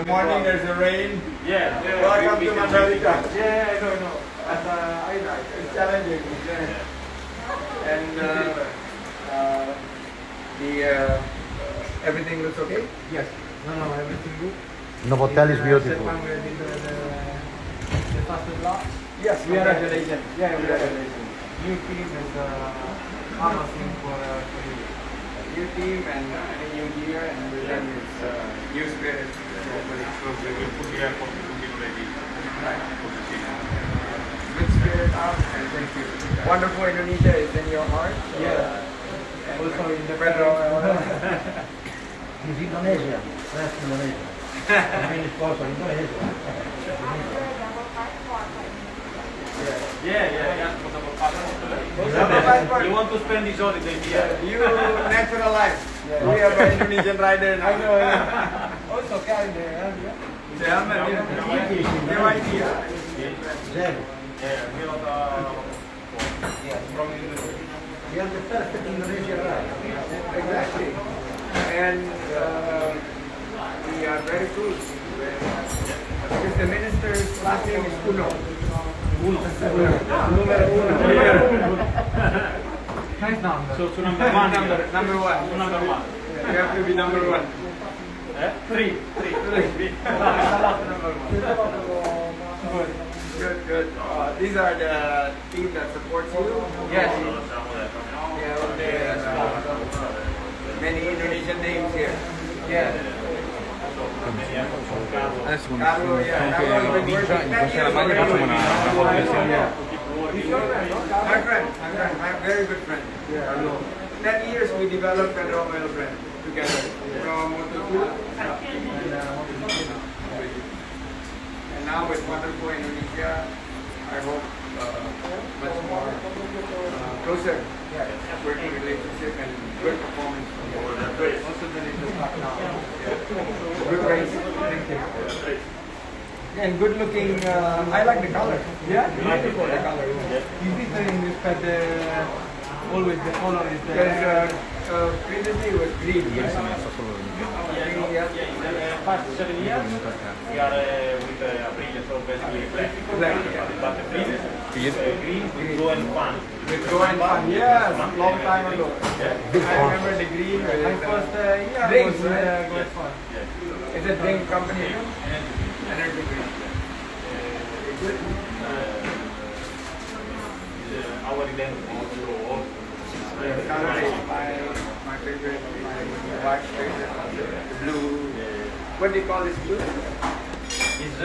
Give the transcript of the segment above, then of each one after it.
the morning there's a rain. Yeah. Welcome to Mandalika. Yeah, no. And I know it's challenging. And everything looks okay. Yes. No, everything good. Novotel is beautiful. The fastest block. Yes, We are congratulations. Yeah, we are Congratulations. new team is promising for you. New team and a new year, and then it's new spirit. Good spirit out, and thank you. Wonderful Indonesia is in your heart. Yeah. Also in the Is Indonesia? That's Indonesia. I mean, it's also Indonesia. Yeah. You You want to spend this holiday here? You naturalize. We have an Indonesian rider now. I know. Also carry the Yeah, man. KYT. Zero. Yeah, we are from Indonesia. You have the perfect Indonesian ride. Exactly. And we are very close. Because the minister's last name is Kuno. Numero uno. Nice number. So number one. Number one. Number one. You have to be number one. Three. Number one. Good. These are the team that supports you. Yes. There's many Indonesian names here. Yeah. Adesso Carlo, anche Vincia in questa la maglia facciamo una foto insieme. My friend, my very good friend. Carlo. 10 years we developed Padock brand together from Moto2 and now with wonderful Indonesia. I hope much more closer working relationship and good performance. Also the latest stock now. Good race. Thank you. And good looking. I like the color. Yeah? Beautiful the color. Is this in this always the color is the Because previously it was green. Ieri si è messo solo past 7 years we are with Aprilia, so basically black. Black, yeah. But the previous green with blue and fun. With go and fun, yes, long time ago. I remember the green. My first year drinks, was right? go and fun. It's a drink company. Energy drink. Our identity is to all. Color is my favorite, my wife's favorite. The blue. What do you call this blue? Is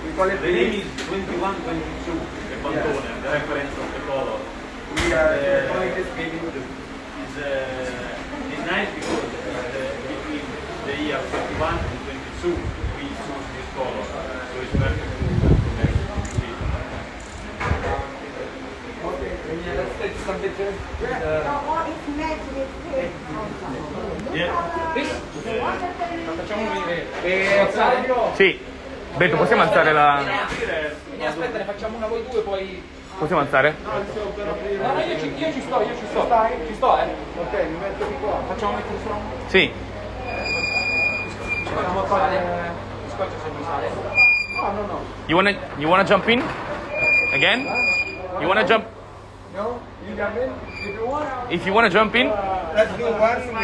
We call it the name is 2122, the Pantone, the reference of the color. We are calling this baby blue. It's nice because between the year 21 and 22 we choose this color, so it's perfect to match the season. Okay, let's take some pictures. Facciamo venire. Fabio. Sì, Beto, possiamo alzare la... Aspetta, ne facciamo una voi due, poi... Possiamo alzare? No, io ci sto. Ci sto, Ok, mi metto di qua. Facciamo mettere solo un... Sì. Facciamo fare... Scotch se mi sale. No. You wanna jump in? Again? You wanna jump? No? You jump in? If you want. If you wanna jump in? Let's do one with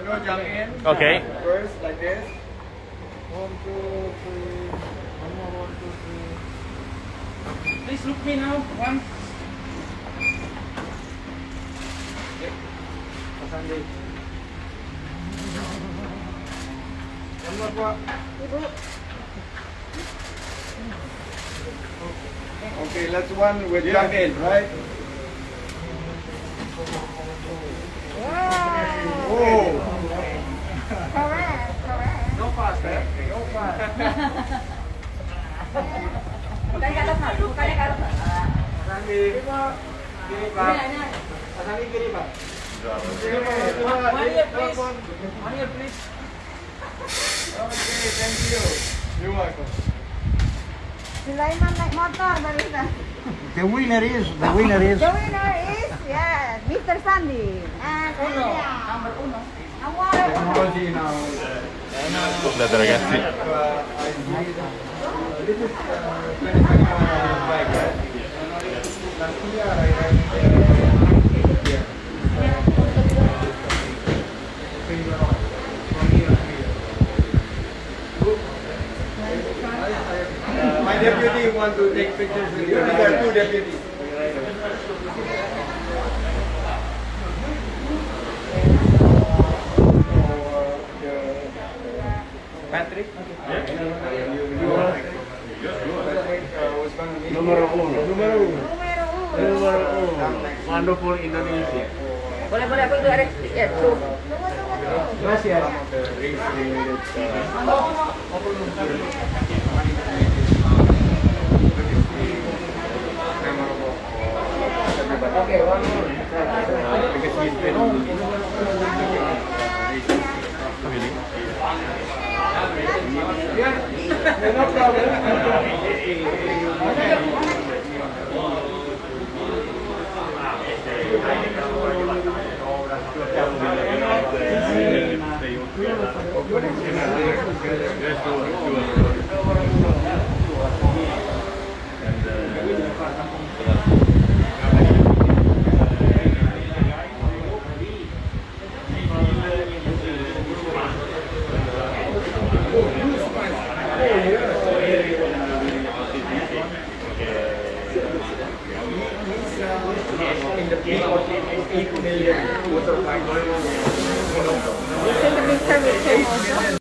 no jump in. Okay. First, like this. 1, 2, 3. One more, 1, 2, 3. Please look me now. 1. Pasang One more qua. Okay, let's one with jump in, right? Oh. Correct. No fast, eh? No fast. Bukannya ke atas, Mas. Bukannya ke atas. Pasang di kiri, Pak. Pasang di kiri, Pak. One here, please. Okay, thank you. You're welcome. Sulaiman naik motor barusan. The winner is The winner is, yes, Mr. Sandy. And Uno. Ella. Number 1. Award. Technology now. Guardate ragazzi. This is 2021 bike, right? Last year I ride here. My deputy want to take pictures with you. These are two deputies. Patrick? Numero uno. Numero uno. Numero uno. Wonderful Indonesia. Boleh aku itu ada ya tuh. Gracias. Okay, one more. Because he's been Really? yeah, no problem. In the peak of 8 million.